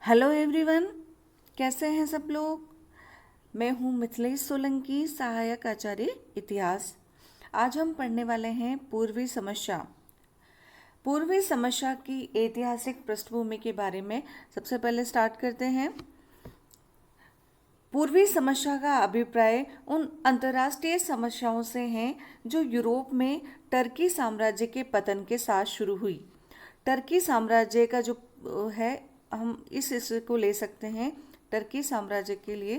Hello everyone, कैसे हैं सब लोग। मैं हूं मिथिलेश सोलंकी, सहायक आचार्य इतिहास। आज हम पढ़ने वाले हैं पूर्वी समस्या। पूर्वी समस्या की ऐतिहासिक पृष्ठभूमि के बारे में सबसे पहले स्टार्ट करते हैं। पूर्वी समस्या का अभिप्राय उन अंतर्राष्ट्रीय समस्याओं से है जो यूरोप में टर्की साम्राज्य के पतन के साथ शुरू हुई। टर्की साम्राज्य का जो है, हम इस हिस्से को ले सकते हैं टर्की साम्राज्य के लिए।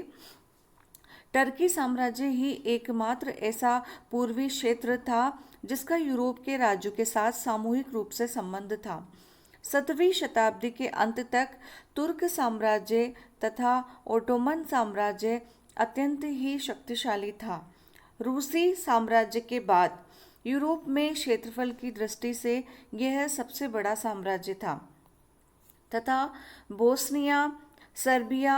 टर्की साम्राज्य ही एकमात्र ऐसा पूर्वी क्षेत्र था जिसका यूरोप के राज्यों के साथ सामूहिक रूप से संबंध था। 17वीं शताब्दी के अंत तक तुर्क साम्राज्य तथा ओटोमन साम्राज्य अत्यंत ही शक्तिशाली था। रूसी साम्राज्य के बाद यूरोप में क्षेत्रफल की दृष्टि से यह सबसे बड़ा साम्राज्य था तथा बोस्निया, सर्बिया,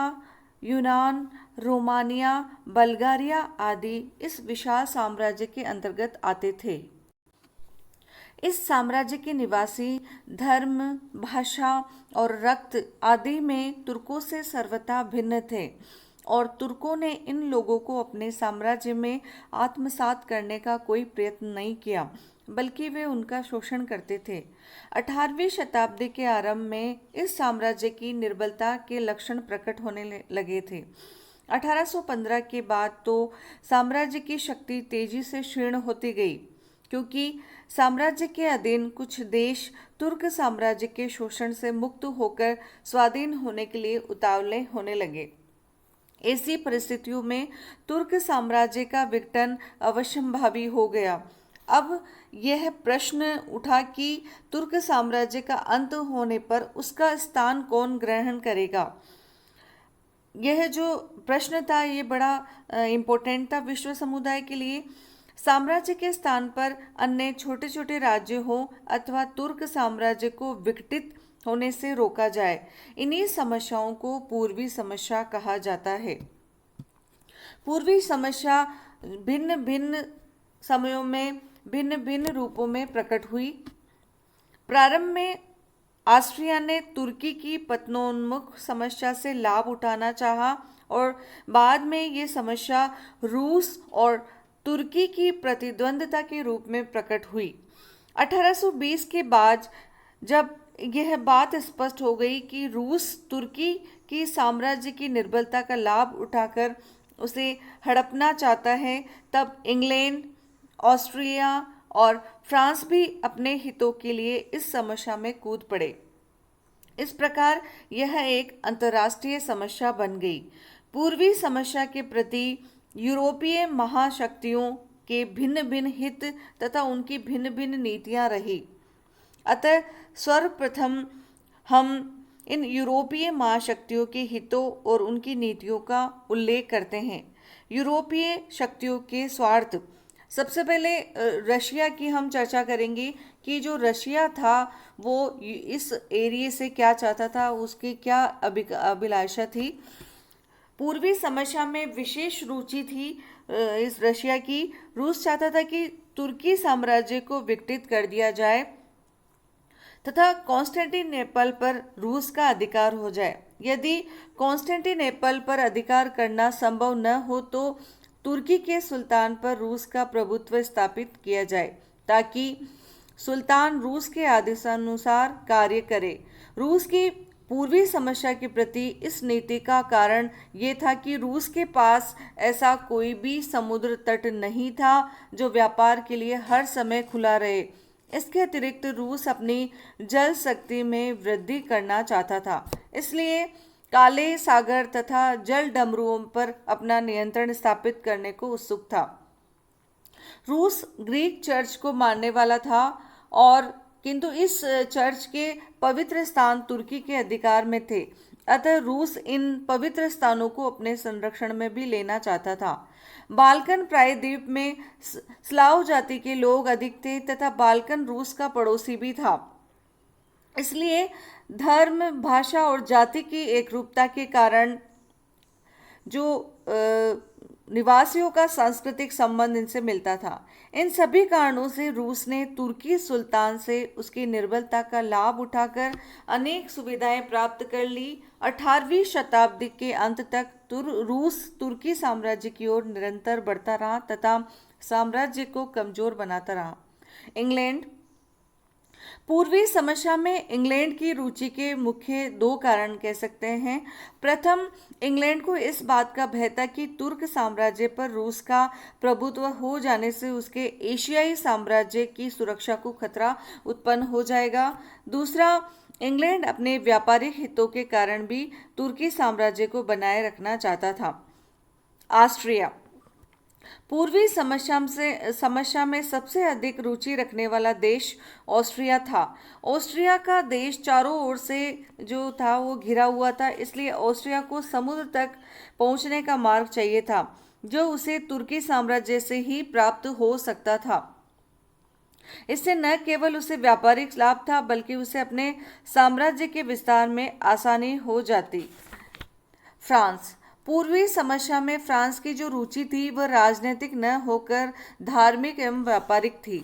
यूनान, रोमानिया, बल्गारिया आदि इस विशाल साम्राज्य के अंतर्गत आते थे। इस साम्राज्य के निवासी धर्म, भाषा और रक्त आदि में तुर्कों से सर्वथा भिन्न थे और तुर्कों ने इन लोगों को अपने साम्राज्य में आत्मसात करने का कोई प्रयत्न नहीं किया, बल्कि वे उनका शोषण करते थे। 18वीं शताब्दी के आरंभ में इस साम्राज्य की निर्बलता के लक्षण प्रकट होने लगे थे। 1815 के बाद तो साम्राज्य की शक्ति तेजी से क्षीण होती गई, क्योंकि साम्राज्य के अधीन कुछ देश तुर्क साम्राज्य के शोषण से मुक्त होकर स्वाधीन होने के लिए उतावले होने लगे। ऐसी परिस्थितियों में तुर्क साम्राज्य का विघटन अवश्यंभावी हो गया। अब यह प्रश्न उठा कि तुर्क साम्राज्य का अंत होने पर उसका स्थान कौन ग्रहण करेगा। यह जो प्रश्न था ये बड़ा इम्पोर्टेंट था विश्व समुदाय के लिए। साम्राज्य के स्थान पर अन्य छोटे छोटे राज्य हो अथवा तुर्क साम्राज्य को विघटित होने से रोका जाए। इन्हीं समस्याओं को पूर्वी समस्या कहा जाता है। पूर्वी समस्या भिन्न भिन्न समयों में भिन्न भिन्न रूपों में प्रकट हुई। प्रारंभ में ऑस्ट्रिया ने तुर्की की पतनोन्मुख समस्या से लाभ उठाना चाहा और बाद में ये समस्या रूस और तुर्की की प्रतिद्वंद्विता के रूप में प्रकट हुई। 1820 के बाद जब यह बात स्पष्ट हो गई कि रूस तुर्की की साम्राज्य की निर्बलता का लाभ उठाकर उसे हड़पना चाहता है, तब इंग्लैंड, ऑस्ट्रिया और फ्रांस भी अपने हितों के लिए इस समस्या में कूद पड़े। इस प्रकार यह एक अंतर्राष्ट्रीय समस्या बन गई। पूर्वी समस्या के प्रति यूरोपीय महाशक्तियों के भिन्न भिन्न हित तथा उनकी भिन्न भिन्न नीतियां रही। अतः सर्वप्रथम हम इन यूरोपीय महाशक्तियों के हितों और उनकी नीतियों का उल्लेख करते हैं। यूरोपीय शक्तियों के स्वार्थ। सबसे पहले रशिया की हम चर्चा करेंगे कि जो रशिया था वो इस एरिया से क्या चाहता था, उसकी क्या अभिलाषा थी। पूर्वी समस्या में विशेष रुचि थी इस रशिया की। रूस चाहता था कि तुर्की साम्राज्य को विघटित कर दिया जाए तथा कॉन्स्टेंटिनोपल पर रूस का अधिकार हो जाए। यदि कॉन्स्टेंटिनोपल पर अधिकार करना संभव न हो तो तुर्की के सुल्तान पर रूस का प्रभुत्व स्थापित किया जाए, ताकि सुल्तान रूस के आदेशानुसार कार्य करे। रूस की पूर्वी समस्या के प्रति इस नीति का कारण ये था कि रूस के पास ऐसा कोई भी समुद्र तट नहीं था जो व्यापार के लिए हर समय खुला रहे। इसके अतिरिक्त रूस अपनी जल शक्ति में वृद्धि करना चाहता था, इसलिए काले सागर तथा जल डमरुओं पर अपना नियंत्रण स्थापित करने को उत्सुक था। रूस ग्रीक चर्च को मानने वाला था और किंतु इस चर्च के पवित्र स्थान तुर्की के अधिकार में थे। अतः रूस इन पवित्र स्थानों को अपने संरक्षण में भी लेना चाहता था। बाल्कन प्रायद्वीप में स्लाव जाति के लोग अधिक थे तथा बाल्कन रूस का पड़ोसी भी था, इसलिए धर्म, भाषा और जाति की एकरूपता के कारण जो निवासियों का सांस्कृतिक संबंध इनसे मिलता था। इन सभी कारणों से रूस ने तुर्की सुल्तान से उसकी निर्बलता का लाभ उठाकर अनेक सुविधाएं प्राप्त कर ली। 18वीं शताब्दी के अंत तक रूस तुर्की साम्राज्य की ओर निरंतर बढ़ता रहा तथा साम्राज्य को कमजोर बनाता रहा। इंग्लैंड। पूर्वी समस्या में इंग्लैंड की रुचि के मुख्य दो कारण कह सकते हैं। प्रथम, इंग्लैंड को इस बात का भय था कि तुर्क साम्राज्य पर रूस का प्रभुत्व हो जाने से उसके एशियाई साम्राज्य की सुरक्षा को खतरा उत्पन्न हो जाएगा। दूसरा, इंग्लैंड अपने व्यापारिक हितों के कारण भी तुर्की साम्राज्य को बनाए रखना चाहता था। ऑस्ट्रिया। पूर्वी समस्या में सबसे अधिक रुचि रखने वाला देश ऑस्ट्रिया था। ऑस्ट्रिया का देश चारों ओर से जो था वो घिरा हुआ था, इसलिए ऑस्ट्रिया को समुद्र तक पहुंचने का मार्ग चाहिए था, जो उसे तुर्की साम्राज्य से ही प्राप्त हो सकता था। इससे न केवल उसे व्यापारिक लाभ था, बल्कि उसे अपने साम्राज्य के विस्तार में आसानी हो जाती। फ्रांस। पूर्वी समस्या में फ्रांस की जो रुचि थी वह राजनीतिक न होकर धार्मिक एवं व्यापारिक थी।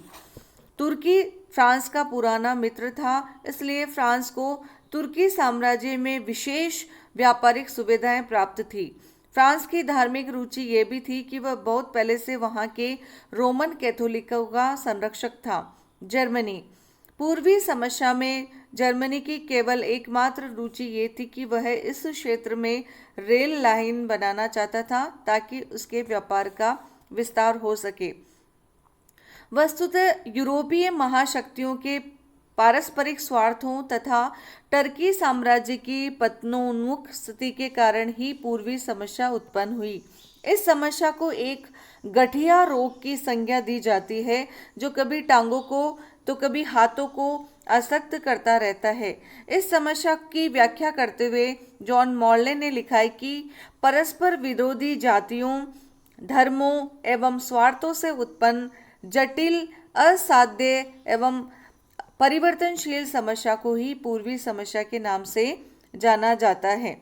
तुर्की फ्रांस का पुराना मित्र था, इसलिए फ्रांस को तुर्की साम्राज्य में विशेष व्यापारिक सुविधाएं प्राप्त थी। फ्रांस की धार्मिक रुचि ये भी थी कि वह बहुत पहले से वहां के रोमन कैथोलिकों का संरक्षक था। जर्मनी। पूर्वी समस्या में जर्मनी की केवल एकमात्र रुचि ये थी कि वह इस क्षेत्र में रेल लाइन बनाना चाहता था ताकि उसके व्यापार का विस्तार हो सके। वस्तुतः यूरोपीय महाशक्तियों के पारस्परिक स्वार्थों तथा टर्की साम्राज्य की पतनोन्मुख स्थिति के कारण ही पूर्वी समस्या उत्पन्न हुई। इस समस्या को एक गठिया रोग की संज्ञा दी जाती है, जो कभी टांगों को तो कभी हाथों को असक्त करता रहता है। इस समस्या की व्याख्या करते हुए जॉन मॉर्ले ने लिखा है कि परस्पर विरोधी जातियों, धर्मों एवं स्वार्थों से उत्पन्न जटिल, असाध्य एवं परिवर्तनशील समस्या को ही पूर्वी समस्या के नाम से जाना जाता है।